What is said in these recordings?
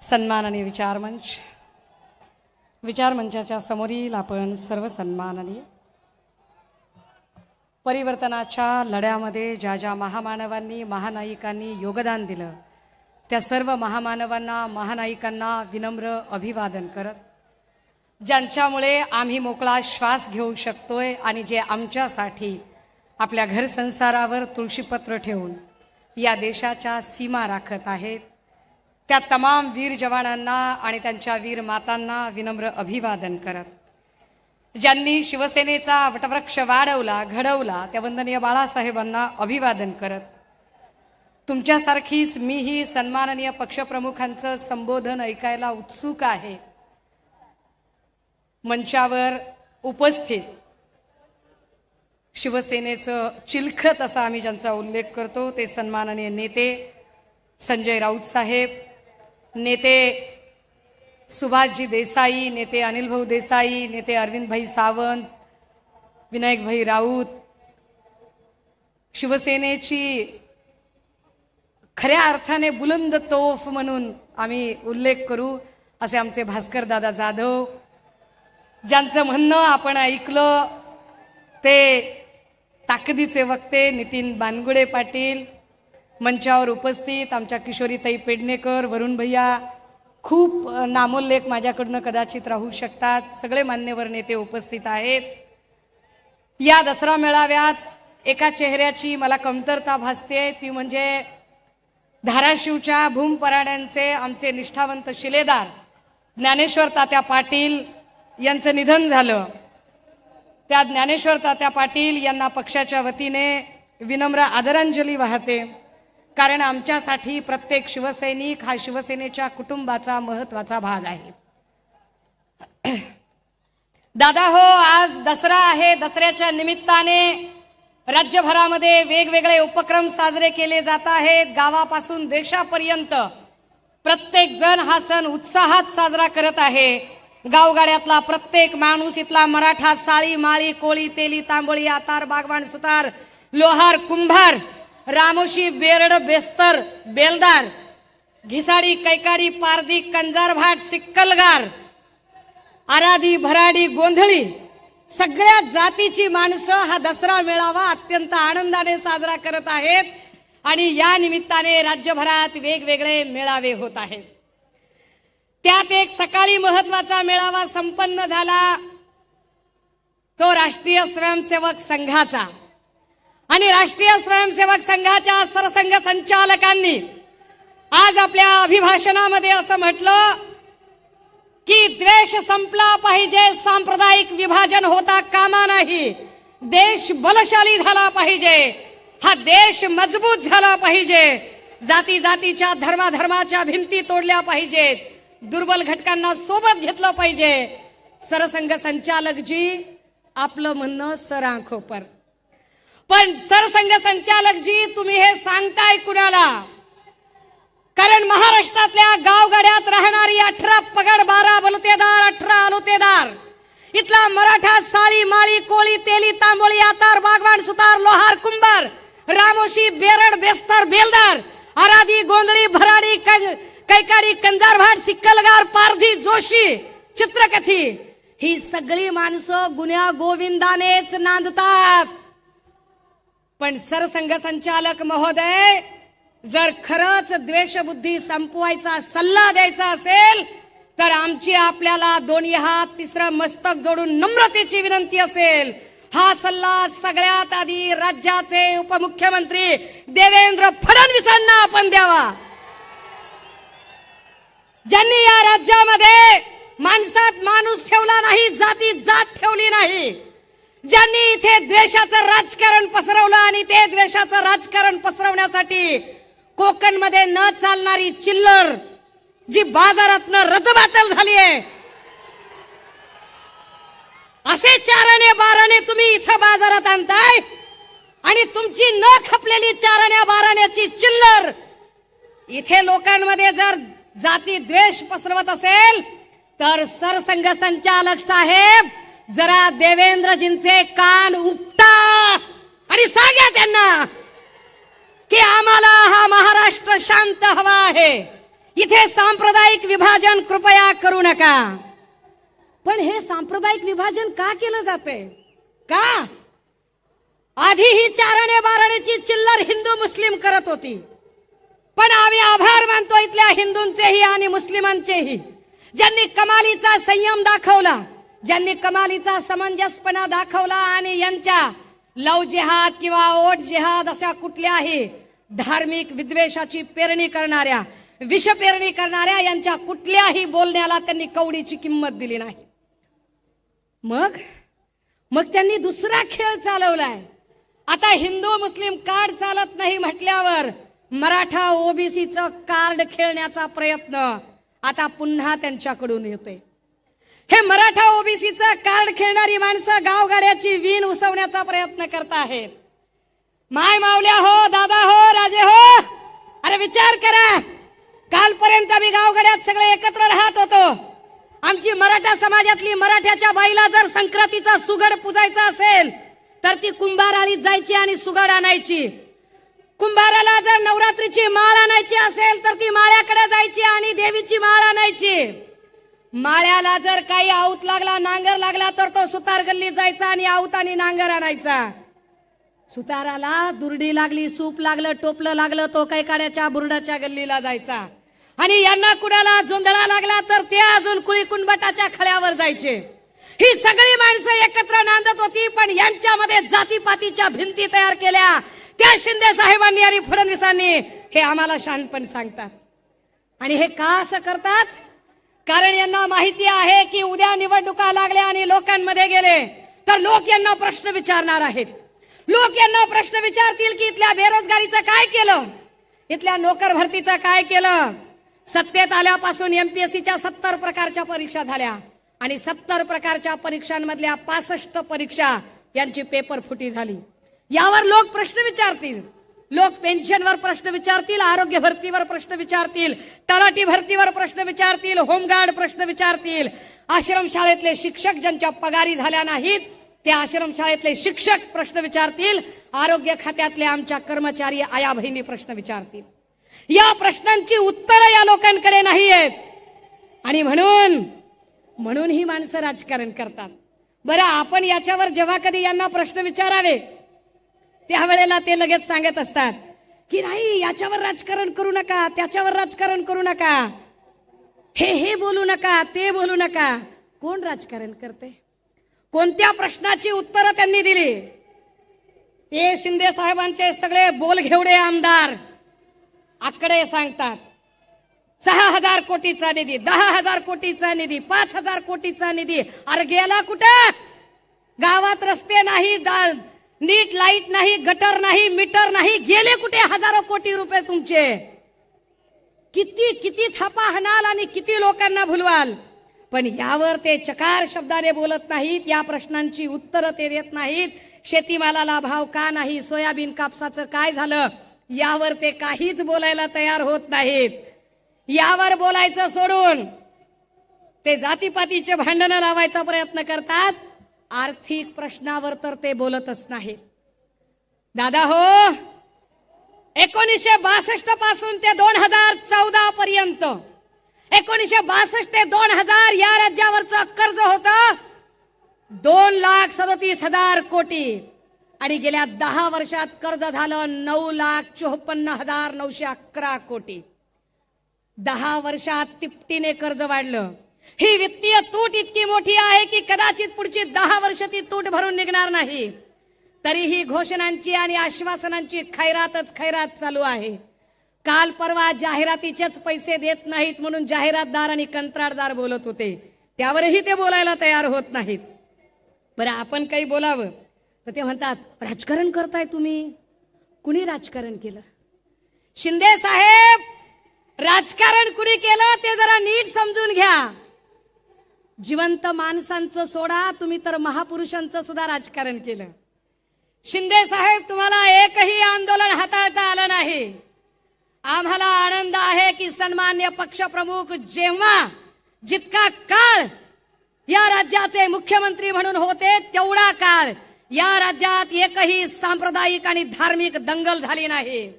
सन्मान आणि विचारमंचाच्या समोरील आपण सर्व सन्माननीय परिवर्तनाच्या लढ्यामध्ये ज्या ज्या महामानवांनी महानायिकांनी योगदान दिलं त्या सर्व महामानवांना महानायिकांना विनम्र अभिवादन करत, ज्यांच्यामुळे आम्ही मोकळा श्वास घेऊ शकतोय आणि जे आमच्यासाठी आपल्या घर संसारावर तुळशीपत्र ठेवून या देशाच्या सीमा राखत आहेत, त्या तमाम वीर जवानांना आणि त्यांच्या वीर मातांना विनम्र अभिवादन करत, ज्यांनी शिवसेनेचा वटवृक्ष वाढवला घडवला त्या वंदनीय बाळासाहेबांना अभिवादन करत, तुमच्यासारखीच मीही सन्माननीय पक्षप्रमुखांचं संबोधन ऐकायला उत्सुक आहे. मंचावर उपस्थित शिवसेनेचं चिलखत असा आम्ही ज्यांचा उल्लेख करतो ते सन्माननीय नेते संजय राऊत साहेब, नेते सुभाषजी देसाई, नेते अनिलभाऊ देसाई, नेते अरविंदभाई सावंत, विनायकभाई राऊत, शिवसेनेची खऱ्या अर्थाने बुलंद तोफ म्हणून आम्ही उल्लेख करू असे आमचे भास्कर दादा जाधव, ज्यांचं म्हणणं आपण ऐकलं ते ताकदीचे वक्ते नितीन बानगुडे पाटील, मंचावर उपस्थित आमच्या किशोरीताई पेडणेकर, वरुण भैया, खूप नामोल्लेख माझ्याकडनं कदाचित राहू शकतात, सगळे मान्यवर नेते उपस्थित आहेत. या दसरा मेळाव्यात एका चेहऱ्याची मला कमतरता भासते, ती म्हणजे धाराशिवच्या भूमपराड्यांचे आमचे निष्ठावंत शिलेदार ज्ञानेश्वर तात्या पाटील यांचं निधन झालं. त्या ज्ञानेश्वर तात्या पाटील यांना पक्षाच्या वतीने विनम्र आदरांजली वाहते, कारण आमच्यासाठी प्रत्येक शिवसैनिक हा शिवसेनेच्या कुटुंबाचा महत्त्वाचा भाग आहे. दादा हो, आज दसरा आहे. दसऱ्याच्या निमित्ताने राज्यभरामध्ये वेगवेगळे उपक्रम साजरे केले जात आहेत. गावापासून देशापर्यंत प्रत्येक जण हा सण उत्साहात साजरा करत आहे. गावगाड्यातला प्रत्येक माणूस, इथला मराठा, साळी माळी कोळी तेली तांबोळी आतार बागवान सुतार लोहार कुंभार रामोशी बेरड बेस्तर बेलदार घिसाडी कैकाडी पारधी कंजारभाट सिक्कलगार आराधी भराडी गोंधळी सगळ्या जातीची माणसं हा दसरा मेळावा अत्यंत आनंदाने साजरा करत आहेत आणि या निमित्ताने राज्यभरात वेगवेगळे मेळावे होत आहेत. त्यात एक सकाळी महत्त्वाचा मेळावा संपन्न झाला, तो राष्ट्रीय स्वयंसेवक संघाचा. आणि राष्ट्रीय स्वयंसेवक संघाच्या सरसंघ संचालकांनी आज आपल्या अभिभाषणामध्ये असं म्हटलं की द्वेष संपला पाहिजे, सांप्रदायिक विभाजन होता कामा नाही, देश बलशाली झाला पाहिजे, हा देश मजबूत झाला पाहिजे, जाती जातीच्या धर्माधर्माच्या भिंती तोडल्या पाहिजेत, दुर्बल घटकांना सोबत घेतलं पाहिजे. सरसंघ संचालक जी आपलं म्हणणं सरांखो पण सरसंघ संचालक जी तुम्ही हे सांगताय कुणाला? कारण महाराष्ट्रातल्या गावगाड्यात राहणारी 18 पगड 12 बलुतेदार 18 आलुतेदार इथला मराठा साळी माळी कोळी तेली तांबोळी आतार बागवान सुतार लोहार कुंभार रामोशी बेरड बेस्तर बेलदार आराधी गोंधळी भराडी कैकाडी कंजारभाट सिक्कलगार पारधी जोशी चित्रकथी ही सगळी माणसं गुन्ह्या गोविंदानेच नांदतात. पण सरसंघ संचालक महोदय, जर खरंच द्वेषबुद्धी संपवायचा सल्ला द्यायचा असेल तर आमची आपल्याला दोन्ही हात तिसरं मस्तक जोडून नम्रतेची विनंती असेल, हा सल्ला सगळ्यात आधी राज्याचे उपमुख्यमंत्री देवेंद्र फडणवीसांना आपण द्यावा, ज्यांनी या राज्यामध्ये माणसात माणूस ठेवला नाही, जातीत जात ठेवली नाही, ज्यांनी इथे द्वेषाचं राजकारण पसरवलं आणि ते द्वेषाचं राजकारण पसरवण्यासाठी कोकणमध्ये न चालणारी चिल्लर जी बाजारातनं रद्दबातल झाली आहे, असे 4 आणे 12 आणे तुम्ही इथं बाजारात आणताय आणि तुमची न खपलेली 4 आण्या 12 आण्याची चिल्लर इथे लोकांमध्ये जर जाती द्वेष पसरवत असेल तर सरसंघ संचालक साहेब जरा देवेंद्रजींचे कान उपटा आणि सांगा त्यांना की आम्हाला हा महाराष्ट्र शांत हवा आहे, इथे सांप्रदायिक विभाजन कृपया करू नका. पण हे सांप्रदायिक विभाजन का केलं जाते? का? आधी ही चारणे बाराणेची चिल्लर हिंदू मुस्लिम करत होती, पण आम्ही आभार मानतो इथल्या हिंदूंचेही आणि मुस्लिमांचेही, ज्यांनी कमालीचा संयम दाखवला, ज्यांनी कमालीचा समंजसपणा दाखवला आणि यांच्या लव जिहाद किंवा ओट जिहाद अशा कुठल्याही धार्मिक विद्वेषाची पेरणी करणाऱ्या, विष पेरणी करणाऱ्या यांच्या कुठल्याही बोलण्याला त्यांनी कवडीची किंमत दिली नाही. मग त्यांनी दुसरा खेळ चालवलाय. आता हिंदू मुस्लिम कार्ड चालत नाही म्हटल्यावर मराठा ओबीसीचं कार्ड खेळण्याचा प्रयत्न आता पुन्हा त्यांच्याकडून येते. हे मराठा ओबीसीचं कार्ड खेळणारी माणसं गावगाड्याची वीण उसवण्याचा प्रयत्न करत आहेत. माय मावल्या हो, दादा हो, राजे हो, अरे विचार करा. कालपर्यंत आम्ही गावगाड्यात सगळे एकत्र राहत होतो. आमची मराठा समाजातली मराठ्याच्या बाईला जर संक्रांतीचा सुगड पुजायचा असेल तर ती कुंभाराळीत जायची आणि सुगड आणायची. कुंभाराला जर नवरात्रीची माळ आणायची असेल तर ती माळ्याकडे जायची आणि देवीची माळ आणायची. माळ्याला जर काही आऊत लागला, नांगर लागला तर तो सुतार गल्लीत जायचा आणि आऊत आणि नांगर आणायचा. सुताराला दुर्डी लागली, सूप लागलं, टोपलं लागलं, तो काही काड्याच्या बुरडाच्या गल्लीला जायचा. आणि यांना कुणाला जोंधळा लागला तर ते अजून कुळी कुणबटाच्या खळ्यावर जायचे. ही सगळी माणसं एकत्र नांदत होती, पण यांच्यामध्ये जातीपातीच्या भिंती तयार केल्या त्या शिंदे साहेबांनी आणि फडणवीसांनी. हे आम्हाला शहाणपण सांगतात. आणि हे का असं करतात? कारण यांना माहिती आहे की उद्या निवडणुका लागल्या आणि लोकांमध्ये गेले तर लोक यांना प्रश्न विचारणार आहेत. लोक यांना प्रश्न विचारतील की इथल्या बेरोजगारीचं काय केलं, इथल्या नोकर भरतीचं काय केलं. सत्तेत आल्यापासून एमपीएससीच्या 70 प्रकारच्या परीक्षा झाल्या आणि 70 प्रकारच्या परीक्षांमधल्या 65 परीक्षा यांची पेपर फुटी झाली. यावर लोक प्रश्न विचारतील. लोक पेन्शनवर प्रश्न विचारतील, आरोग्य भरतीवर प्रश्न विचारतील, तलाठी भरतीवर प्रश्न विचारतील, होमगार्ड प्रश्न विचारतील. आश्रमशाळेतले शिक्षक ज्यांच्या पगारी झाल्या नाहीत त्या आश्रमशाळेतले शिक्षक प्रश्न विचारतील. आरोग्य खात्यातले आमच्या कर्मचारी आया बहिणी प्रश्न विचारतील. या प्रश्नांची उत्तरं या लोकांकडे नाही आहेत. आणि म्हणून ही माणसं राजकारण करतात. बरं, आपण याच्यावर जेव्हा कधी यांना प्रश्न विचारावे त्यावेळेला ते लगेच सांगत असतात की नाही, याच्यावर राजकारण करू नका, त्याच्यावर राजकारण करू नका, हे बोलू नका, ते बोलू नका. कोण राजकारण करते? कोणत्या प्रश्नाची उत्तरं त्यांनी दिली? हे शिंदे साहेबांचे सगळे बोलघेवडे आमदार आकडे सांगतात. 6,000 कोटीचा निधी, 10,000 कोटीचा निधी, 5,000 कोटीचा निधी. अरे गेला कुठं? गावात रस्ते नाही, नीट लाईट नाही, गटर नाही, मीटर नाही, गेले कुठे हजारो कोटी रुपये तुमचे? किती किती थापा हाणाल आणि किती लोकांना भुलवाल, पण यावर ते चकार शब्दाने बोलत नाहीत. या प्रश्नांची उत्तरं ते देत नाहीत. शेतीमालाला भाव का नाही, सोयाबीन कापसाचं काय झालं, यावर ते काहीच बोलायला तयार होत नाहीत. यावर बोलायचं सोडून ते जातीपातीचे भांडणं लावायचा प्रयत्न करतात. आर्थिक प्रश्नावर तर ते बोलतच नाहीत. दादा हो, 1962 पासून ते 2014 पर्यंत, 1962 ते 2000 या राज्यावरचं कर्ज होतं 2,37,000 कोटी आणि गेल्या 10 वर्षात कर्ज झालं 9,54,911 कोटी. 10 वर्षात तिपटीने कर्ज वाढलं. ही वित्तीय तूट इतकी मोठी आहे की कदाचित पुढची 10 वर्ष ती तूट भरून निघणार नाही. तरीही घोषणांची आणि आश्वासनांची खैरातच खैरात चालू आहे. काल परवा जाहिरातीचेच पैसे देत नाहीत म्हणून जाहिरातदार आणि कंत्राटदार बोलत होते, त्यावरही ते बोलायला तयार होत नाहीत. बरं, आपण काही बोलावं तर ते म्हणतात राजकारण करताय तुम्ही. कुणी राजकारण केलं? शिंदे साहेब, राजकारण कुणी केलं ते जरा नीट समजून घ्या. जिवंत माणसांचं सोडा, तुम्ही तर महापुरुषांचं सुद्धा राजकारण केलं. शिंदे साहेब, तुम्हाला एकही आंदोलन हाताळता आलं नाही. आम्हाला आनंद आहे की सन्मान्य पक्षप्रमुख जेव्हा जितका काळ या राज्याचे मुख्यमंत्री म्हणून होते तेवढा काळ या राज्यात एकही सांप्रदायिक आणि धार्मिक दंगल झाली नाही.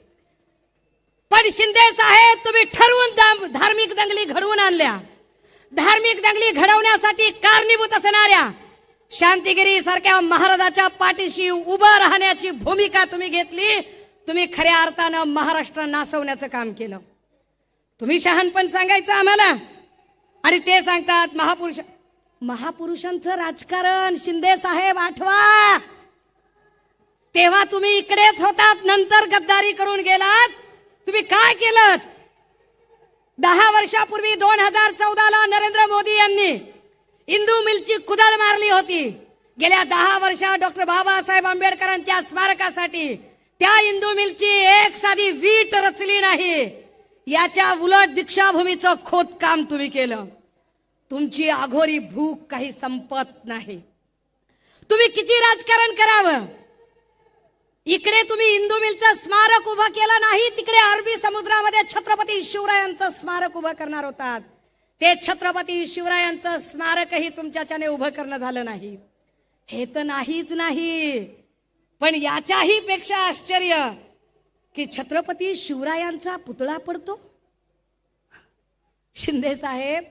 पण शिंदे साहेब तुम्ही ठरवून धार्मिक दंगली घडवून आणल्या. धार्मिक दंगली घडवण्यासाठी कारणीभूत असणाऱ्या शांतिगिरी सारख्या महाराजाच्या पाठीशी उभं राहण्याची भूमिका तुम्ही घेतली. तुम्ही खऱ्या अर्थानं महाराष्ट्र नासवण्याचं काम केलं. तुम्ही शहाणपण सांगायचं आम्हाला आणि ते सांगतात महापुरुषांचं राजकारण. शिंदे साहेब आठवा, तेव्हा तुम्ही इकडेच होतात, नंतर गद्दारी करून गेलात. तुम्ही काय केलं? 10 वर्षापूर्वी 2014ला नरेंद्र मोदी यांनी इंदू मिलची कुदळ मारली होती. गेल्या 10 वर्षात डॉक्टर बाबासाहेब आंबेडकरांच्या स्मारकासाठी त्या इंदू मिलची एक साधी वीट रचली नाही. याच्या उलट दीक्षाभूमीचं खोदकाम तुम्ही केलं. तुमची अघोरी भूक काही संपत नाही. तुम्ही किती राजकारण करावं? इकडे तुम्ही इंदू मिलचं स्मारक उभं केलं नाही, तिकडे अरबी समुद्रामध्ये छत्रपती शिवरायांचं स्मारक उभं करणार होतात. ते छत्रपती शिवरायांचं स्मारकही तुमच्याच्याने उभं करणं झालं नाही. हे तर नाहीच नाही, पण याच्याही पेक्षा आश्चर्य की छत्रपती शिवरायांचा पुतळा पडतो. शिंदे साहेब,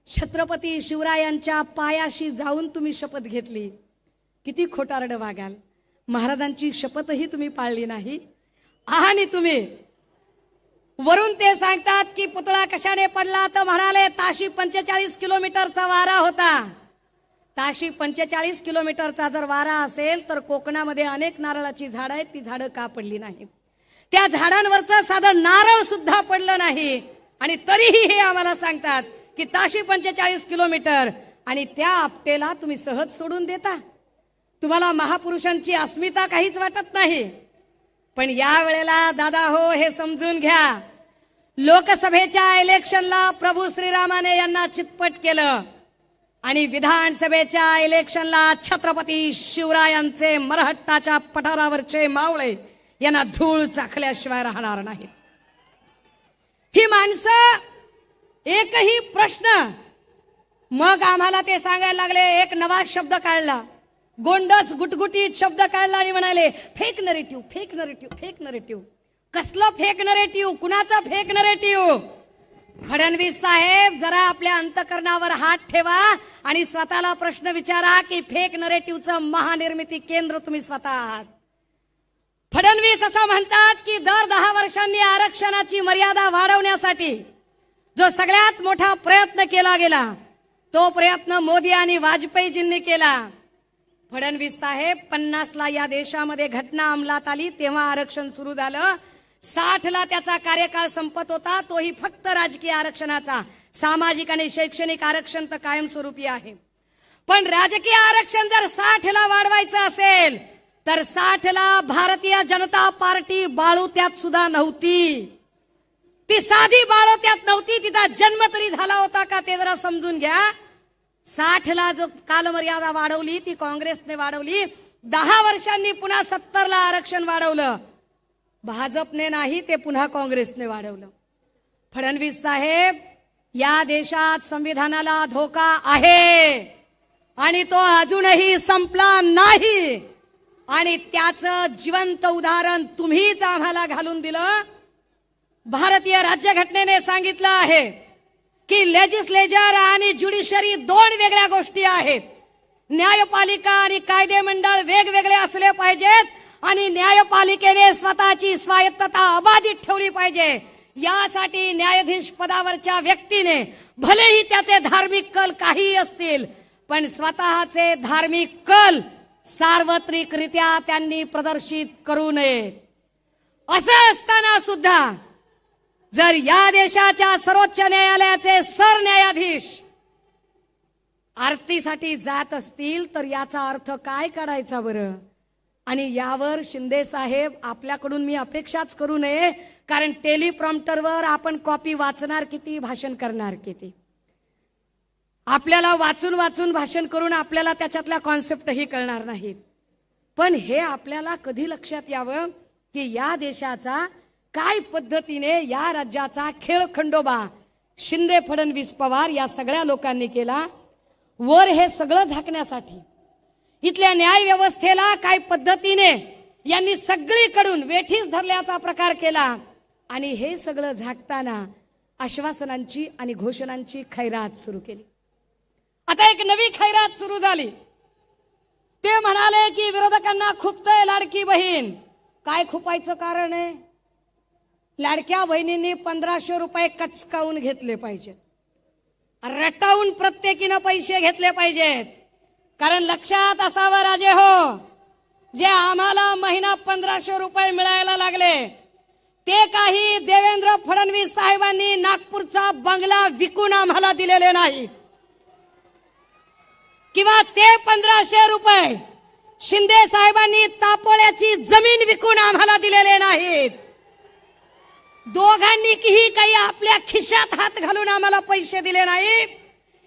छत्रपती शिवरायांच्या पायाशी जाऊन तुम्ही शपथ घेतली. किती खोटारडं वागाल. महाराजांची शपथही तुम्ही पाळली नाही. आणि तुम्ही वरून ते सांगतात की पुतळा कशाने पडला, तर म्हणाले ताशी 45 किलोमीटरचा वारा होता. ताशी 45 किलोमीटरचा जर वारा असेल तर कोकणामध्ये अनेक नारळाची झाडं आहेत, ती झाडं का पडली नाही? त्या झाडांवरचं साधं नारळ सुद्धा पडलं नाही. आणि तरीही हे आम्हाला सांगतात की ताशी 45 किलोमीटर, आणि त्या आपटेला तुम्ही सहज सोडून देता. तुम्हाला महापुरुषांची अस्मिता काहीच वाटत नाही. पण या वेळेला दादा हो, हे समजून घ्या, लोकसभेच्या इलेक्शनला प्रभू श्रीरामाने यांना चितपट केलं आणि विधानसभेच्या इलेक्शनला छत्रपती शिवरायांचे मरहट्टाच्या पठारावरचे मावळे यांना धूळ चाखल्याशिवाय राहणार नाहीत. ही माणसं एकही प्रश्न, मग आम्हाला ते सांगायला लागले. एक नवा शब्द काढला, गोंडस गुटगुटीत शब्द काढला आणि म्हणाले fake narrative, fake narrative, fake narrative. कसलं फेक नरेटिव्ह? कुणाचं फेक नरेटिव्ह? फडणवीस साहेब, जरा आपल्या अंतकरणावर हात ठेवा आणि स्वतःला प्रश्न विचारा की फेक नरेटिव्हचं महानिर्मिती केंद्र तुम्ही स्वतः आहात. फडणवीस असं म्हणतात की दर 10 वर्षांनी आरक्षणाची मर्यादा वाढवण्यासाठी जो सगळ्यात मोठा प्रयत्न केला गेला, तो प्रयत्न मोदी आणि वाजपेयीजींनी केला. फडणवीस साहेब, 50ला या देशामध्ये घटना अंमलात आली तेव्हा आरक्षण सुरू झालं. 60ला त्याचा कार्यकाळ संपत होता, तोही फक्त राजकीय आरक्षणाचा. सामाजिक आणि शैक्षणिक आरक्षण तर कायमस्वरूपी आहे. पण राजकीय आरक्षण जर 60ला वाढवायचं असेल तर 60ला भारतीय जनता पार्टी बाळोत्यात सुद्धा नव्हती. ती साधी बाळोत्यात नव्हती, तिचा जन्म तरी झाला होता का ते जरा समजून घ्या. 60ला जो कालमर्यादा वाढवली ती काँग्रेसने वाढवली. 10 वर्षांनी पुन्हा 70ला आरक्षण वाढवलं. भाजपने नाही, ते पुन्हा काँग्रेसने वाढवलं. फडणवीस साहेब, या देशात संविधानाला धोका आहे आणि तो अजूनही संपला नाही. आणि त्याचं जिवंत उदाहरण तुम्हीच आम्हाला घालून दिलं. भारतीय राज्यघटनेने सांगितलं आहे की लेजिस्लेचर आणि ज्युडिशरी 2 वेगळ्या गोष्टी आहेत. न्यायपालिका आणि कायदे मंडळ वेगवेगळे असले पाहिजेत आणि न्यायपालिकेने स्वतःची स्वायत्तता अबाधित ठेवली पाहिजे. यासाठी न्यायाधीश पदावरच्या व्यक्तीने भलेही त्याचे धार्मिक कल काही असतील, पण स्वतःचे धार्मिक कल सार्वत्रिकरित्या त्यांनी प्रदर्शित करू नये. असं असताना सुद्धा जर या देशाच्या सर्वोच्च न्यायालयाचे सरन्यायाधीश आरतीसाठी जात असतील तर याचा अर्थ काय काढायचा बरं? आणि यावर शिंदे साहेब, आपल्याकडून मी अपेक्षाच करू नये, कारण टेलिप्रॉम्प्टरवर आपण कॉपी वाचणार किती, भाषण करणार किती. आपल्याला वाचून वाचून भाषण करून आपल्याला त्याच्यातल्या कॉन्सेप्टही कळणार नाहीत. पण हे आपल्याला कधी लक्षात यावं की या देशाचा काय पद्धतीने, या राज्याचा खेळखंडोबा शिंदे, फडणवीस, पवार या सगळ्या लोकांनी केला. वर हे सगळं झाकण्यासाठी इथल्या न्याय व्यवस्थेला काय पद्धतीने यांनी सगळीकडून वेठीस धरल्याचा प्रकार केला. आणि हे सगळं झाकताना आश्वासनांची आणि घोषणांची खैरात सुरू केली. आता एक नवी खैरात सुरू झाली. ते म्हणाले की विरोधकांना खुपतंय लाडकी बहीण. काय खुपायचं कारण आहे? लाडक्या बहिणींनी 1500 रुपये कचकावून घेतले पाहिजेत, रटावून प्रत्येकीनं पैसे घेतले पाहिजेत. कारण लक्षात असावं राजे हो, जे आम्हाला महिना 1500 रुपये मिळायला लागले ते काही देवेंद्र फडणवीस साहेबांनी नागपूरचा बंगला विकून आम्हाला दिलेले नाही, किंवा ते 1500 रुपये शिंदे साहेबांनी तापोळ्याची जमीन विकून आम्हाला दिलेले नाहीत. दोघांनीही काही आपल्या खिशात हात घालून आम्हाला पैसे दिले नाहीत.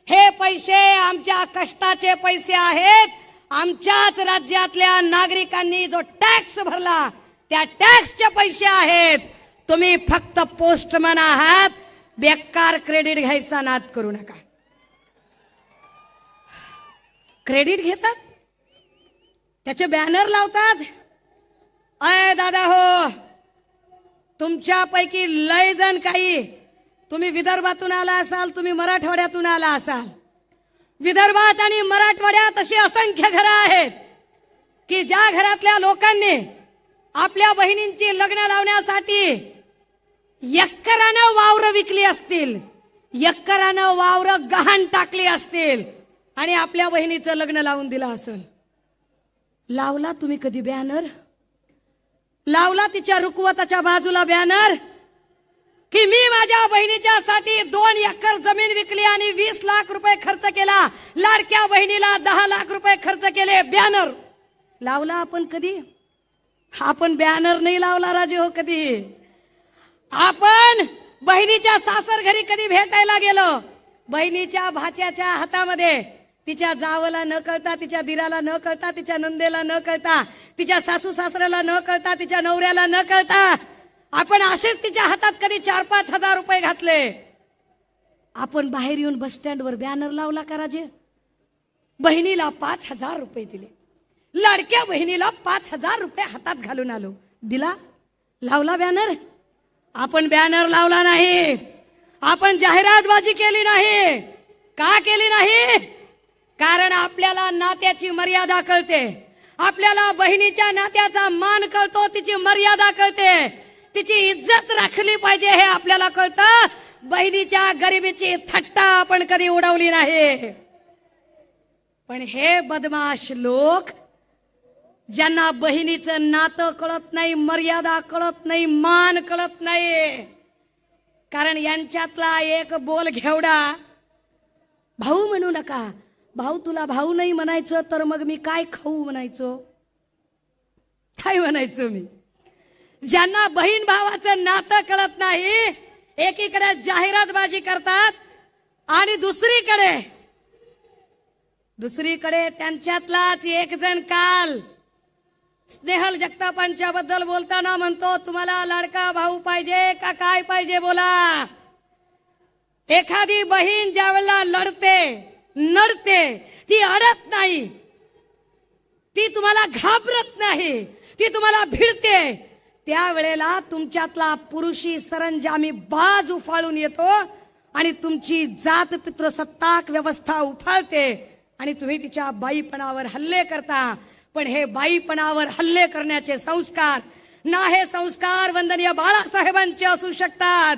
हे पैसे आमच्या कष्टाचे पैसे आहेत. आमच्याच राज्यातल्या नागरिकांनी जो टॅक्स भरला त्या टॅक्सचे पैसे आहेत. तुम्ही फक्त पोस्टमन आहात, बेकार क्रेडिट घ्यायचा नाद करू नका. क्रेडिट घेतात, त्याचे बॅनर लावतात. अय दादा हो, तुमच्यापैकी लय जण काही तुम्ही विदर्भातून आला असाल, तुम्ही मराठवाड्यातून आला असाल. विदर्भात आणि मराठवाड्यात अशी असंख्य घरं आहेत की ज्या घरातल्या लोकांनी आपल्या बहिणींची लग्न लावण्यासाठी एकरानं वावर विकली असतील, एकरानं वावर गहाण टाकली असतील आणि आपल्या बहिणीचं लग्न लावून दिलं असेल. लावला तुम्ही कधी बॅनर? लावला तिच्या रुकवताच्या बाजूला बॅनर की मी माझ्या बहिणीच्या साठी 2 एकर जमीन विकली आणि 20 लाख रुपये खर्च केला, लाडक्या बहिणीला 10 लाख रुपये खर्च केले? बॅनर लावला आपण कधी? आपण बॅनर नाही लावला राजे हो कधी. आपण बहिणीच्या सासर घरी कधी भेटायला गेलो, बहिणीच्या भाच्याच्या हातामध्ये तिच्या जावला न कळता, तिच्या दिराला न कळता, तिच्या नंदेला न कळता, तिच्या सासू सासऱ्याला न कळता, तिच्या नवऱ्याला न कळता आपण असेच तिच्या हातात कधी 4-5 हजार रुपये घातले. आपण बाहेर येऊन बस स्टँडवर बॅनर लावला का राजे? बहिणीला 5000 रुपये दिले, लाडक्या बहिणीला 5000 रुपये हातात घालून आलो. दिला? लावला बॅनर? आपण बॅनर लावला नाही. आपण जाहिरातबाजी केली नाही. का केली नाही? कारण आपल्याला नात्याची मर्यादा कळते, आपल्याला बहिणीच्या नात्याचा मान कळतो, तिची मर्यादा कळते, तिची इज्जत राखली पाहिजे हे आपल्याला कळतं. बहिणीच्या गरिबीची थट्टा आपण कधी उडवली नाही. पण हे बदमाश लोक, ज्यांना बहिणीचं नातं कळत नाही, मर्यादा कळत नाही, मान कळत नाही, कारण यांच्यातला एक बोल घेवडा, भाऊ म्हणू नका. भाऊ, तुला भाऊ नाही म्हणायचं तर मग मी काय खाऊ म्हणायचो? काय म्हणायचो मी? ज्यांना बहीण भावाचं नातं कळत नाही, एकीकडे जाहिरातबाजी करतात आणि दुसरीकडे त्यांच्यातलाच एक जण काल स्नेहल जगतापांच्या बद्दल बोलताना म्हणतो, तुम्हाला लाडका भाऊ पाहिजे का काय पाहिजे बोला. एखादी बहीण ज्यावेळेला नडते ती अडत नाही, ती तुम्हाला घाबरत नाही, ती तुम्हाला भिडते, त्यावेळेला तुमच्यातला पुरुषी सरंजामी बाज उफाळून येतो आणि तुमची जात पितृसत्ताक व्यवस्था उफाळते आणि तुम्ही तिच्या बाईपणावर हल्ले करता. पण हे बाईपणावर हल्ले करण्याचे संस्कार ना हे संस्कार वंदनीय बाळासाहेबांचे असू शकतात,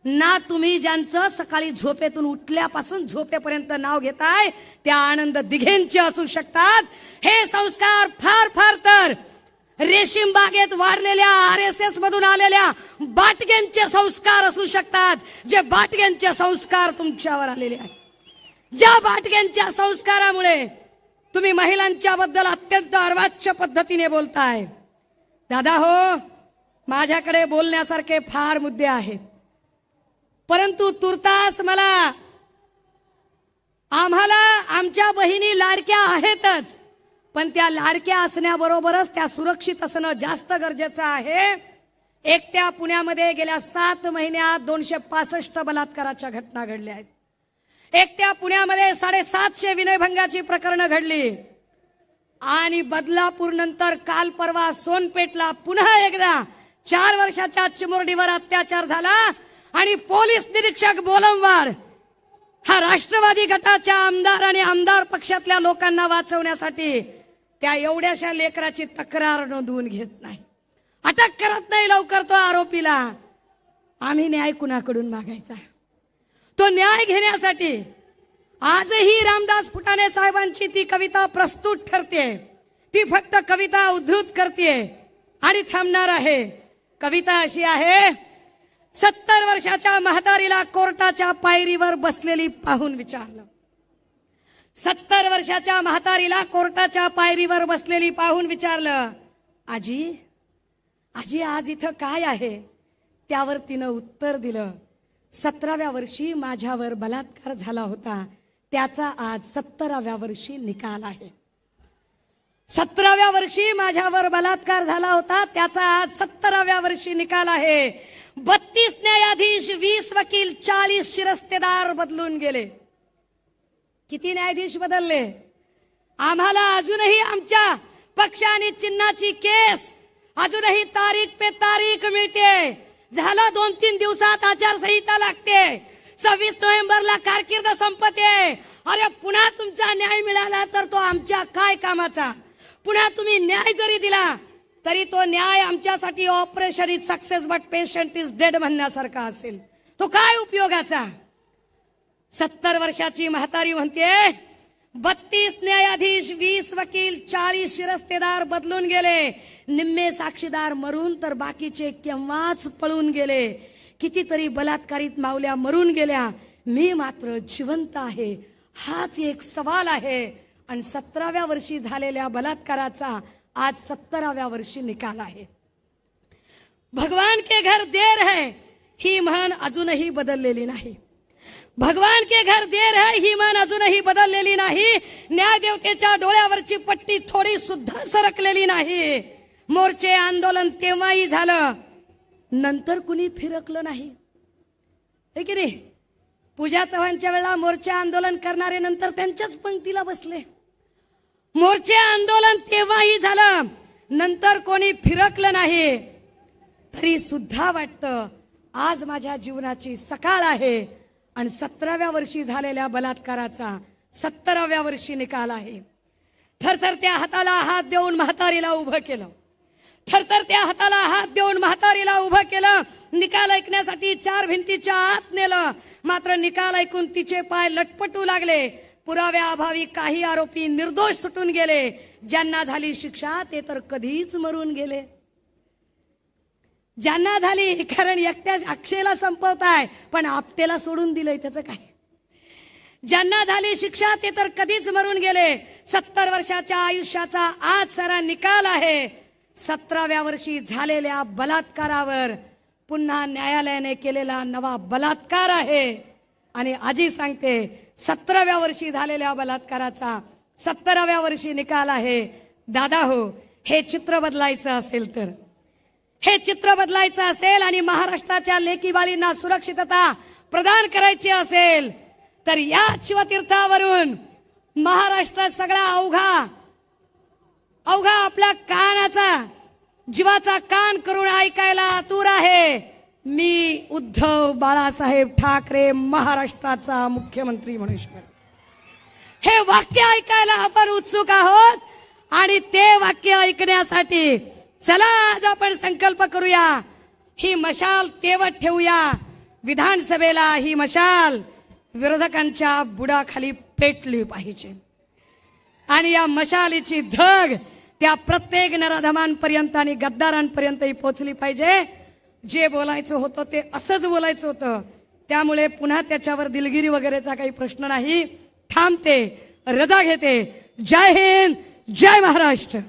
ना तुम्ही ज्यांचं सकाळी झोपेतून उठल्यापासून झोपेपर्यंत नाव घेताय त्या आनंद दिघेंचे असू शकतात. हे संस्कार फार फार तर रेशीम बागेत वाढलेल्या RSS मधून आलेल्या बाटग्यांचे संस्कार असू शकतात, जे बाटग्यांचे संस्कार तुमच्यावर आलेले आहेत, ज्या बाटग्यांच्या संस्कारामुळे तुम्ही महिलांच्या बद्दल अत्यंत अर्वाच्य पद्धतीने बोलताय. दादा हो, माझ्याकडे बोलण्यासारखे फार मुद्दे आहेत, परंतु तुर्तास आम्हाला आमच्या बहिणी लाडक्या आहेतच, पण त्या लाडक्या असण्याबरोबरच त्या सुरक्षित असणं जास्त गरजेचं आहे. एकट्या पुण्यामध्ये गेल्या 7 महिन्यात 265 बलात्काराच्या घटना घडल्या आहेत. एकट्या पुण्यामध्ये 750 विनयभंगाची प्रकरणं घडली आणि बदलापूर नंतर काल परवा सोनपेठला पुन्हा एकदा 4 वर्षाच्या चिमुरडीवर अत्याचार झाला आणि पोलीस निरीक्षक बोलमवार हा राष्ट्रवादी गटाच्या आमदार आणि आमदार पक्षातल्या लोकांना वाचवण्यासाठी त्या एवढ्याशा लेकराची तक्रार नोंदवून घेत नाही, अटक करत नाही लवकर तो आरोपीला. आम्ही न्याय कुणाकडून मागायचा? तो न्याय घेण्यासाठी आजही रामदास फुटाणे साहेबांची ती कविता प्रस्तुत ठरते. ती फक्त कविता उद्धृत करते आणि थांबणार आहे. कविता अशी आहे, 70 वर्षाच्या म्हातारीला कोर्टाच्या पायरीवर बसलेली पाहून विचारलं. 70 वर्षाच्या म्हातारीला कोर्टाच्या पायरीवर बसलेली पाहून विचारलं, आजी आजी आज इथं काय आहे? त्यावर तिनं उत्तर दिलं, 17व्या वर्षी माझ्यावर बलात्कार झाला होता, त्याचा आज 17व्या वर्षी निकाल आहे. 17व्या वर्षी माझ्यावर बलात्कार झाला होता, त्याचा आज 17व्या वर्षी निकाल आहे. 32 न्यायाधीश, 20 वकील, 40 शिरस्तेदार बदलून गेले. किती न्यायाधीश बदलले? आम्हाला अजूनही आमच्या पक्ष आणि चिन्हाची केस अजूनही तारीख पे तारीख मिळते. झाला 2-3 दिवसात आचारसंहिता लागते. 26 नोव्हेंबरला कारकीर्द संपते. अरे पुन्हा तुमचा न्याय मिळाला तर तो आमच्या काय कामाचा? पुन्हा तुम्ही न्याय जरी दिला तरी तो न्याय आमच्यासाठी operation is success but patient is dead म्हणण्यासारखा असेल. तो काय उपयोगाचा? 70 वर्षाची म्हातारी म्हणते, 32 न्यायाधीश, 20 वकील, 40 शिरस्तेदार बदलून गेले. निम्मे साक्षीदार मरून तर बाकीचे केव्हाच पळून गेले. कितीतरी बलात्कारित मावल्या मरून गेल्या, मी मात्र जिवंत आहे. हाच एक सवाल आहे. आणि 17व्या वर्षी झालेल्या बलात्काराचा आज 17व्या वर्षी निकाल आहे. भगवान के घर देर है ही म्हण अजूनही बदललेली नाही. भगवान के घर देर है ही म्हण अजूनही बदललेली नाही. न्यायदेवतेच्या डोळ्यावरची पट्टी थोडी सुद्धा सरकलेली नाही. मोर्चे आंदोलन तेव्हाही झालं, नंतर कुणी फिरकलं नाही, हे की नाही? पूजा चव्हाणच्या वेळेला मोर्चे आंदोलन करणारे नंतर त्यांच्याच पंक्तीला बसले. मोर्चे आंदोलन तेव्हाही झालं, नंतर कोणी फिरकलं नाही. तरी सुद्धा वाटतं आज माझ्या जीवनाची सकाळ आहे आणि 17व्या वर्षी झालेल्या बलात्काराचा 17व्या वर्षी निकाल आहे. थरथरत्या हाताला हात देऊन म्हातारीला उभं केलं. थरथरत्या हाताला हात देऊन म्हातारीला उभं केलं. निकाल ऐकण्यासाठी 4 भिंतीच्या आत नेलं. मात्र निकाल ऐकून तिचे पाय लटपटू लागले. पुराव्याअभावी काही आरोपी निर्दोष सुटून गेले. ज्यांना झाली शिक्षा ते तर कधीच मरून गेले. ज्यांना झाली, कारण एकट्या अक्षयला संपवताय पण आपटेला सोडून दिलंय, त्याचं काय? ज्यांना झाली शिक्षा ते तर कधीच मरून गेले. 70 वर्षाच्या आयुष्याचा आज सारा निकाल आहे. 17व्या वर्षी झालेल्या बलात्कारावर पुन्हा न्यायालयाने केलेला नवा बलात्कार आहे. आणि आजी सांगते 17व्या वर्षी झालेल्या बलात्काराचा 17व्या वर्षी निकाल आहे. दादा हो, हे चित्र बदलायचं असेल तर, हे चित्र बदलायचं असेल आणि महाराष्ट्राच्या लेकी बाळींना सुरक्षितता प्रदान करायची असेल तर या शिवतीर्थावरून महाराष्ट्रात सगळा अवघा आपल्या कानाचा, जीवाचा कान करून ऐकायला आतुर आहे. मी उद्धव बाळासाहेब ठाकरे महाराष्ट्राचा मुख्यमंत्री म्हणू शकतो. हे वाक्य ऐकायला आपण उत्सुक आहोत आणि ते वाक्य ऐकण्यासाठी चला आज आपण संकल्प करूया. ही मशाल तेवत ठेवूया. विधानसभेला ही मशाल विरोधकांच्या बुडाखाली पेटली पाहिजे आणि या मशालीची धग त्या प्रत्येक नराधमांपर्यंत आणि गद्दारांपर्यंतही पोहोचली पाहिजे. जे बोलायचं होतं ते असंच बोलायचं होतं. त्यामुळे पुन्हा त्याच्यावर दिलगिरी वगैरेचा काही प्रश्न नाही. थांबते, रजा घेते. जय हिंद, जय महाराष्ट्र.